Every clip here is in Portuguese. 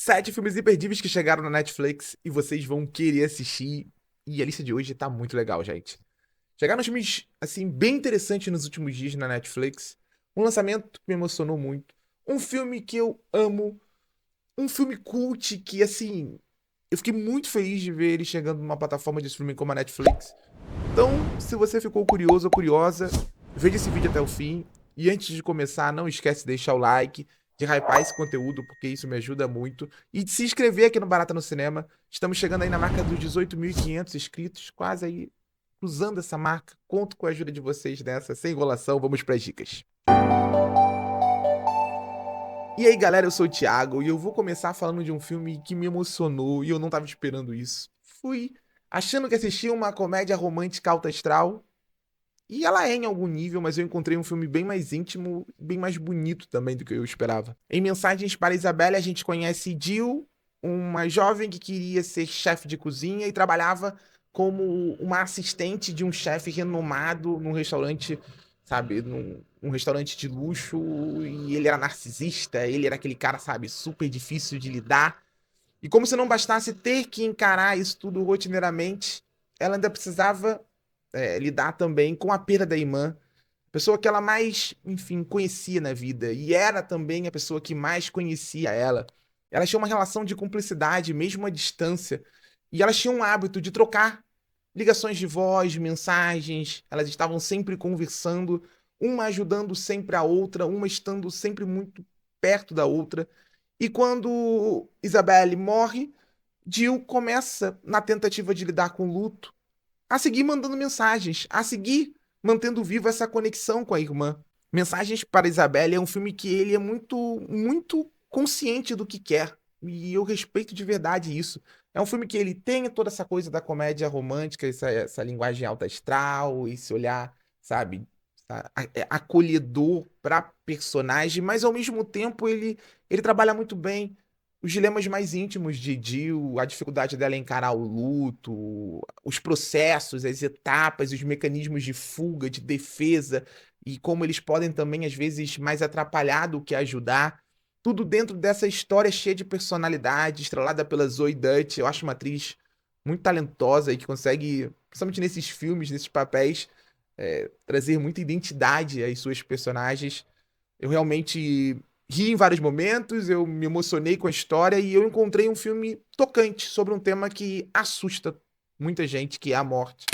7 filmes imperdíveis que chegaram na Netflix e vocês vão querer assistir. E a lista de hoje tá muito legal, gente. Chegaram filmes, assim, bem interessantes nos últimos dias na Netflix. Um lançamento que me emocionou muito. Um filme que eu amo. Um filme cult que, assim, eu fiquei muito feliz de ver ele chegando numa plataforma de streaming como a Netflix. Então, se você ficou curioso ou curiosa, veja esse vídeo até o fim. E antes de começar, não esquece de deixar o like, de hypar esse conteúdo, porque isso me ajuda muito. E de se inscrever aqui no Barata no Cinema. Estamos chegando aí na marca dos 18.500 inscritos, quase aí cruzando essa marca. Conto com a ajuda de vocês nessa. Sem enrolação, vamos para as dicas. E aí, galera, eu sou o Thiago e eu vou começar falando de um filme que me emocionou e eu não tava esperando isso. Fui achando que assistia uma comédia romântica alta astral. E ela é em algum nível, mas eu encontrei um filme bem mais íntimo, bem mais bonito também do que eu esperava. Em Mensagens para Isabelle, a gente conhece Jill, uma jovem que queria ser chefe de cozinha e trabalhava como uma assistente de um chefe renomado num restaurante, sabe, um restaurante de luxo, e ele era narcisista, ele era aquele cara, sabe, super difícil de lidar. E como se não bastasse ter que encarar isso tudo rotineiramente, ela ainda precisava lidar também com a perda da irmã, pessoa que ela mais, enfim, conhecia na vida, e era também a pessoa que mais conhecia ela. Elas tinham uma relação de cumplicidade, mesmo à distância, e elas tinham um hábito de trocar ligações de voz, mensagens, elas estavam sempre conversando, uma ajudando sempre a outra, uma estando sempre muito perto da outra. E quando Isabelle morre, Jill começa, na tentativa de lidar com o luto, a seguir mandando mensagens, a seguir mantendo viva essa conexão com a irmã. Mensagens para Isabelle é um filme que ele é muito consciente do que quer. E eu respeito de verdade isso. É um filme que ele tem toda essa coisa da comédia romântica, essa linguagem alta astral, esse olhar, sabe, acolhedor para personagem, mas ao mesmo tempo ele trabalha muito bem os dilemas mais íntimos de Jill, a dificuldade dela em encarar o luto, os processos, as etapas, os mecanismos de fuga, de defesa, e como eles podem também, às vezes, mais atrapalhar do que ajudar. Tudo dentro dessa história cheia de personalidade, estrelada pela Zoe Dutch. Eu acho uma atriz muito talentosa e que consegue, principalmente nesses filmes, nesses papéis, trazer muita identidade às suas personagens. Eu realmente ri em vários momentos, eu me emocionei com a história e eu encontrei um filme tocante sobre um tema que assusta muita gente, que é a morte.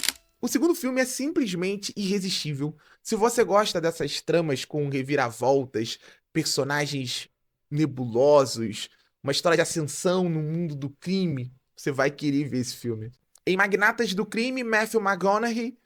O segundo filme é simplesmente irresistível. Se você gosta dessas tramas com reviravoltas, personagens nebulosos, uma história de ascensão no mundo do crime, você vai querer ver esse filme. Em Magnatas do Crime, Matthew McConaughey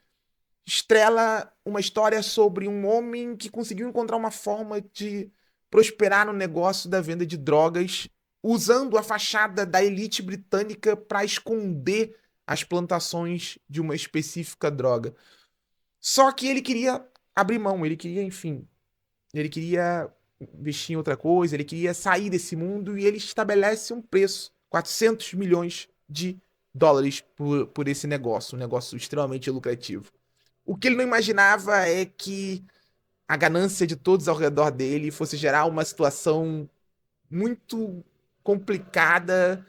estrela uma história sobre um homem que conseguiu encontrar uma forma de prosperar no negócio da venda de drogas, usando a fachada da elite britânica para esconder as plantações de uma específica droga. Só que ele queria abrir mão, ele queria, enfim, ele queria investir em outra coisa, ele queria sair desse mundo e ele estabelece um preço, 400 milhões de dólares por esse negócio, um negócio extremamente lucrativo. O que ele não imaginava é que a ganância de todos ao redor dele fosse gerar uma situação muito complicada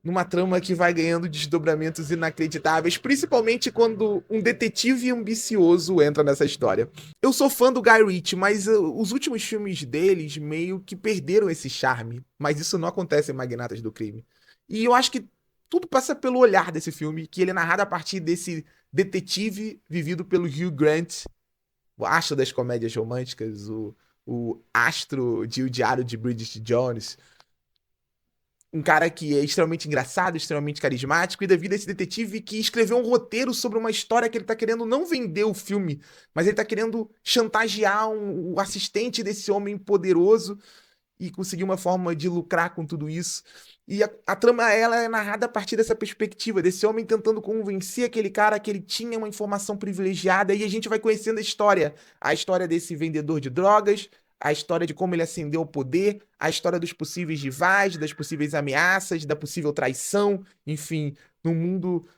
numa trama que vai ganhando desdobramentos inacreditáveis, principalmente quando um detetive ambicioso entra nessa história. Eu sou fã do Guy Ritchie, mas os últimos filmes deles meio que perderam esse charme, mas isso não acontece em Magnatas do Crime. E eu acho que tudo passa pelo olhar desse filme, que ele é narrado a partir desse detetive vivido pelo Hugh Grant, o astro das comédias românticas, o astro de O Diário de Bridget Jones, um cara que é extremamente engraçado, extremamente carismático, e devido a esse detetive que escreveu um roteiro sobre uma história que ele tá querendo não vender o filme, mas ele tá querendo chantagear o assistente desse homem poderoso e conseguir uma forma de lucrar com tudo isso. E a trama ela é narrada a partir dessa perspectiva, desse homem tentando convencer aquele cara que ele tinha uma informação privilegiada, e a gente vai conhecendo a história desse vendedor de drogas, a história de como ele ascendeu ao poder, a história dos possíveis rivais, das possíveis ameaças, da possível traição, enfim, num mundo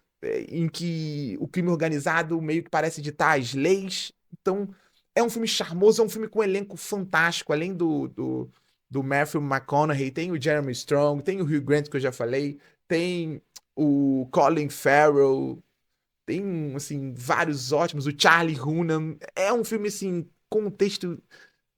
em que o crime organizado meio que parece ditar as leis. Então, é um filme charmoso, é um filme com um elenco fantástico, além do Matthew McConaughey, tem o Jeremy Strong, tem o Hugh Grant que eu já falei, tem o Colin Farrell, tem, assim, vários ótimos, o Charlie Hunnam. É um filme, assim, com um texto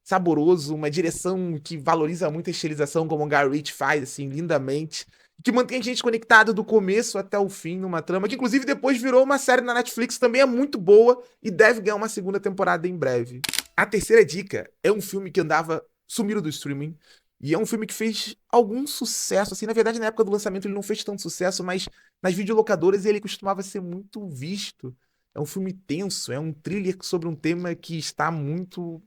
saboroso, uma direção que valoriza muito a estilização, como o Guy Ritchie faz, assim, lindamente, que mantém a gente conectado do começo até o fim numa trama, que inclusive depois virou uma série na Netflix, também é muito boa e deve ganhar uma segunda temporada em breve. A terceira dica é um filme que andava sumido do streaming, e é um filme que fez algum sucesso, assim, na verdade na época do lançamento ele não fez tanto sucesso, mas nas videolocadoras ele costumava ser muito visto. É um filme tenso, é um thriller sobre um tema que está muito,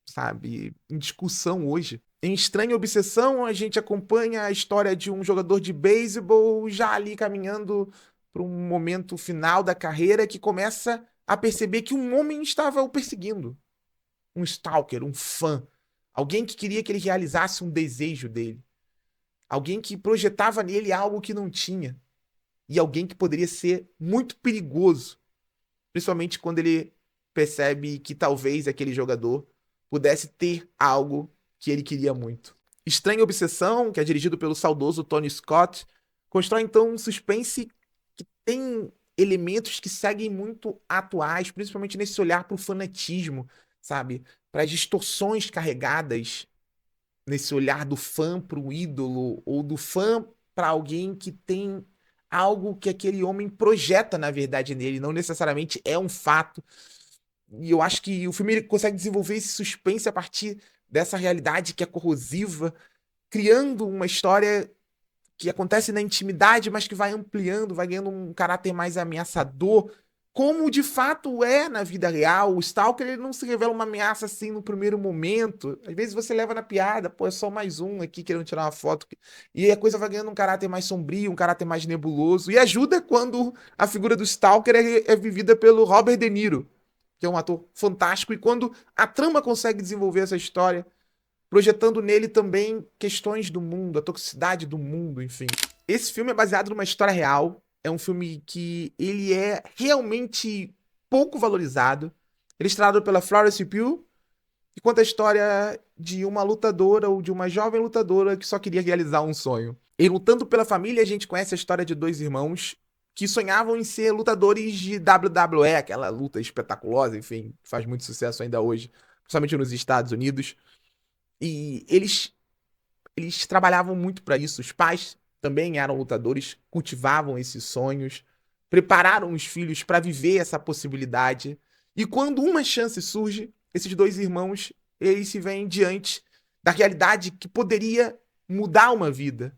sabe, em discussão hoje. Em Estranha Obsessão, a gente acompanha a história de um jogador de beisebol já ali caminhando para um momento final da carreira que começa a perceber que um homem estava o perseguindo. Um stalker, um fã. Alguém que queria que ele realizasse um desejo dele. Alguém que projetava nele algo que não tinha. E alguém que poderia ser muito perigoso. Principalmente quando ele percebe que talvez aquele jogador pudesse ter algo que ele queria muito. Estranha Obsessão, que é dirigido pelo saudoso Tony Scott, constrói então um suspense que tem elementos que seguem muito atuais, principalmente nesse olhar para o fanatismo, sabe? Para as distorções carregadas nesse olhar do fã para o ídolo ou do fã para alguém que tem algo que aquele homem projeta na verdade nele, não necessariamente é um fato. E eu acho que o filme ele consegue desenvolver esse suspense a partir dessa realidade que é corrosiva, criando uma história que acontece na intimidade, mas que vai ampliando, vai ganhando um caráter mais ameaçador, como de fato é na vida real. O Stalker ele não se revela uma ameaça assim no primeiro momento. Às vezes você leva na piada, pô, é só mais um aqui querendo tirar uma foto. E a coisa vai ganhando um caráter mais sombrio, um caráter mais nebuloso. E ajuda quando a figura do Stalker é vivida pelo Robert De Niro, que é um ator fantástico. E quando a trama consegue desenvolver essa história, projetando nele também questões do mundo, a toxicidade do mundo, enfim. Esse filme é baseado numa história real. É um filme que ele é realmente pouco valorizado. Ele é estrelado pela Florence Pugh e conta a história de uma lutadora ou de uma jovem lutadora que só queria realizar um sonho. E lutando pela família, a gente conhece a história de dois irmãos que sonhavam em ser lutadores de WWE, aquela luta espetaculosa, enfim, que faz muito sucesso ainda hoje, principalmente nos Estados Unidos. E eles trabalhavam muito para isso. Os pais também eram lutadores, cultivavam esses sonhos, prepararam os filhos para viver essa possibilidade. E quando uma chance surge, esses dois irmãos, eles se veem diante da realidade que poderia mudar uma vida,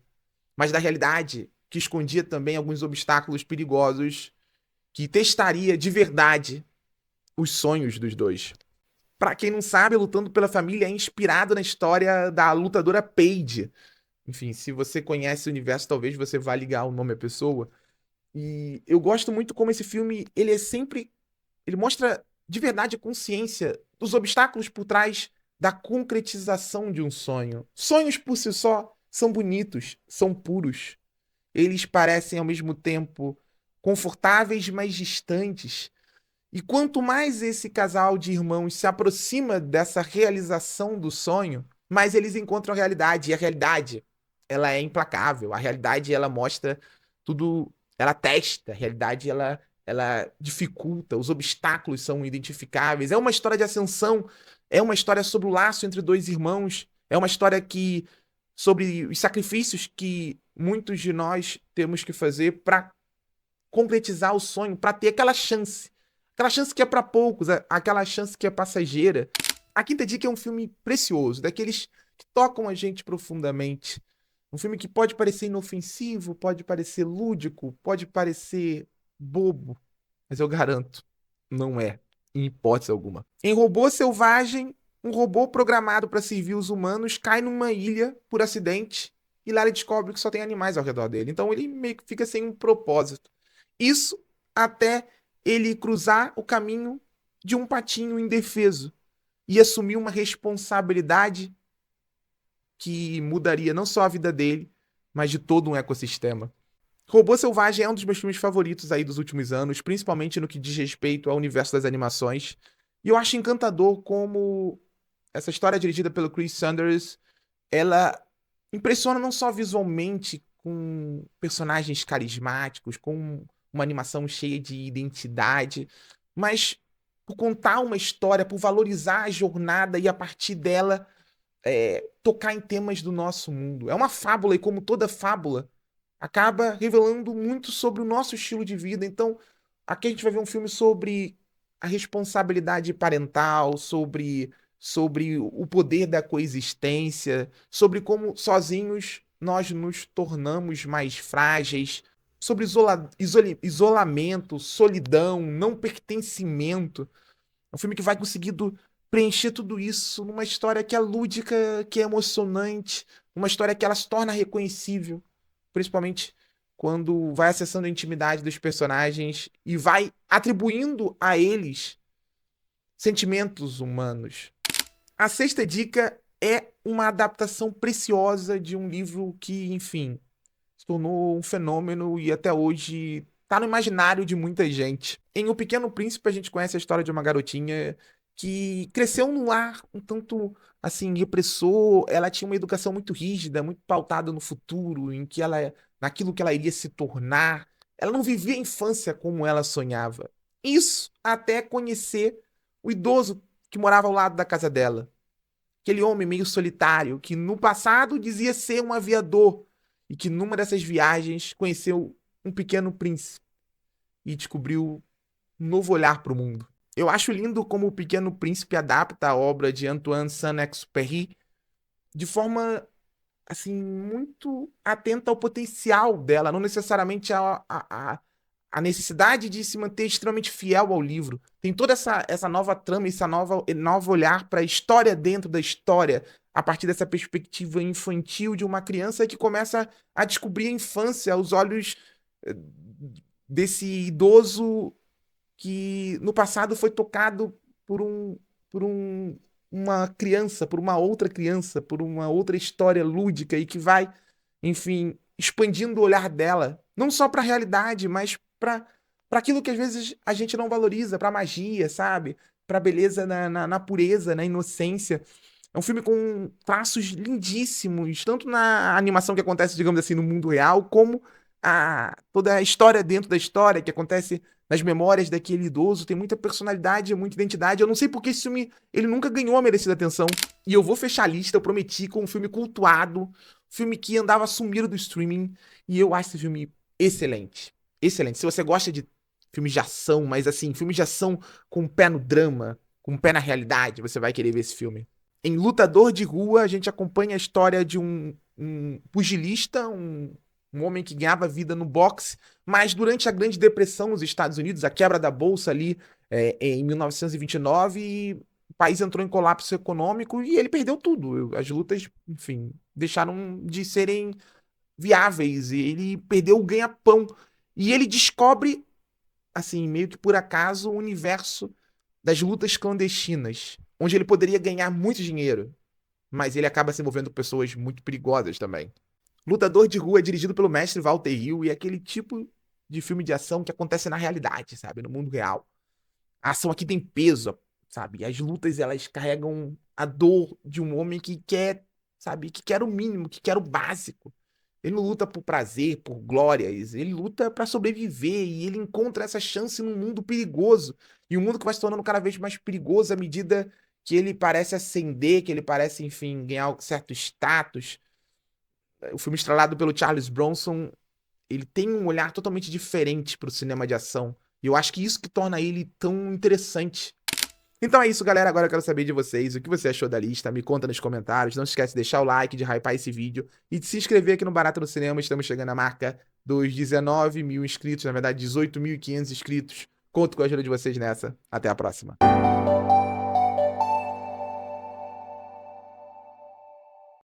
mas da realidade que escondia também alguns obstáculos perigosos que testaria de verdade os sonhos dos dois. Pra quem não sabe, Lutando pela Família é inspirado na história da lutadora Paige. Enfim, se você conhece o universo, talvez você vá ligar o nome à pessoa. E eu gosto muito como esse filme, ele é sempre... Ele mostra de verdade a consciência dos obstáculos por trás da concretização de um sonho. Sonhos por si só são bonitos, são puros. Eles parecem ao mesmo tempo confortáveis, mas distantes. E quanto mais esse casal de irmãos se aproxima dessa realização do sonho, mais eles encontram a realidade. E a realidade, ela é implacável. A realidade, ela mostra tudo, ela testa. A realidade, ela dificulta. Os obstáculos são identificáveis. É uma história de ascensão. É uma história sobre o laço entre dois irmãos. É uma história que sobre os sacrifícios que muitos de nós temos que fazer para concretizar o sonho, para ter aquela chance. Aquela chance que é para poucos, aquela chance que é passageira. A Quinta Dica é um filme precioso, daqueles que tocam a gente profundamente. Um filme que pode parecer inofensivo, pode parecer lúdico, pode parecer bobo, mas eu garanto, não é, em hipótese alguma. Em Robô Selvagem, um robô programado para servir os humanos cai numa ilha por acidente e lá ele descobre que só tem animais ao redor dele. Então ele meio que fica sem um propósito. Isso até ele cruzar o caminho de um patinho indefeso e assumir uma responsabilidade que mudaria não só a vida dele, mas de todo um ecossistema. Robô Selvagem é um dos meus filmes favoritos aí dos últimos anos, principalmente no que diz respeito ao universo das animações. E eu acho encantador como essa história dirigida pelo Chris Sanders ela impressiona não só visualmente, com personagens carismáticos, com uma animação cheia de identidade, mas por contar uma história, por valorizar a jornada e a partir dela tocar em temas do nosso mundo. É uma fábula e como toda fábula, acaba revelando muito sobre o nosso estilo de vida. Então, aqui a gente vai ver um filme sobre a responsabilidade parental, sobre o poder da coexistência, sobre como sozinhos nós nos tornamos mais frágeis, sobre isolamento, solidão, não pertencimento. É um filme que vai conseguindo preencher tudo isso numa história que é lúdica, que é emocionante, uma história que ela se torna reconhecível, principalmente quando vai acessando a intimidade dos personagens e vai atribuindo a eles sentimentos humanos. A sexta dica é uma adaptação preciosa de um livro que, enfim, se tornou um fenômeno e até hoje tá no imaginário de muita gente. Em O Pequeno Príncipe, a gente conhece a história de uma garotinha que cresceu num lar um tanto assim repressor. Ela tinha uma educação muito rígida, muito pautada no futuro, naquilo que ela iria se tornar. Ela não vivia a infância como ela sonhava. Isso até conhecer o idoso que morava ao lado da casa dela. Aquele homem meio solitário que no passado dizia ser um aviador e que numa dessas viagens conheceu um pequeno príncipe e descobriu um novo olhar para o mundo. Eu acho lindo como o Pequeno Príncipe adapta a obra de Antoine Saint-Exupéry de forma assim muito atenta ao potencial dela, não necessariamente a necessidade de se manter extremamente fiel ao livro. Tem toda essa nova trama, esse novo olhar para a história dentro da história, a partir dessa perspectiva infantil de uma criança que começa a descobrir a infância aos olhos eh, desse idoso que no passado foi tocado por uma criança, por uma outra criança, por uma outra história lúdica e que vai, enfim, expandindo o olhar dela, não só para a realidade, mas para aquilo que às vezes a gente não valoriza, para a magia, sabe? Para a beleza na pureza, na inocência. É um filme com traços lindíssimos, tanto na animação que acontece, digamos assim, no mundo real, como toda a história dentro da história que acontece nas memórias daquele idoso. Tem muita personalidade, muita identidade. Eu não sei porque esse filme ele nunca ganhou a merecida atenção. E eu vou fechar a lista, eu prometi, com um filme cultuado, filme que andava sumido do streaming. E eu acho esse filme excelente. Excelente. Se você gosta de filmes de ação, mas assim, filmes de ação com o pé no drama, com o pé na realidade, você vai querer ver esse filme. Em Lutador de Rua, a gente acompanha a história de um pugilista, um homem que ganhava vida no boxe, mas durante a Grande Depressão nos Estados Unidos, a quebra da bolsa ali em 1929, o país entrou em colapso econômico e ele perdeu tudo. As lutas, enfim, deixaram de serem viáveis e ele perdeu o ganha-pão. E ele descobre, assim, meio que por acaso, o universo das lutas clandestinas, onde ele poderia ganhar muito dinheiro, mas ele acaba se envolvendo com pessoas muito perigosas também. Lutador de Rua é dirigido pelo mestre Walter Hill e é aquele tipo de filme de ação que acontece na realidade, sabe? No mundo real. A ação aqui tem peso, sabe? As lutas, elas carregam a dor de um homem que quer, sabe? Que quer o mínimo, que quer o básico. Ele não luta por prazer, por glórias, ele luta para sobreviver e ele encontra essa chance num mundo perigoso. E um mundo que vai se tornando cada vez mais perigoso à medida que ele parece ascender, que ele parece, enfim, ganhar um certo status. O filme estrelado pelo Charles Bronson, ele tem um olhar totalmente diferente para o cinema de ação. E eu acho que isso que torna ele tão interessante. Então é isso, galera. Agora eu quero saber de vocês o que você achou da lista. Me conta nos comentários. Não se esquece de deixar o like, de hypar esse vídeo e de se inscrever aqui no Barato no Cinema. Estamos chegando à marca dos 19 mil inscritos, na verdade 18.500 inscritos. Conto com a ajuda de vocês nessa. Até a próxima.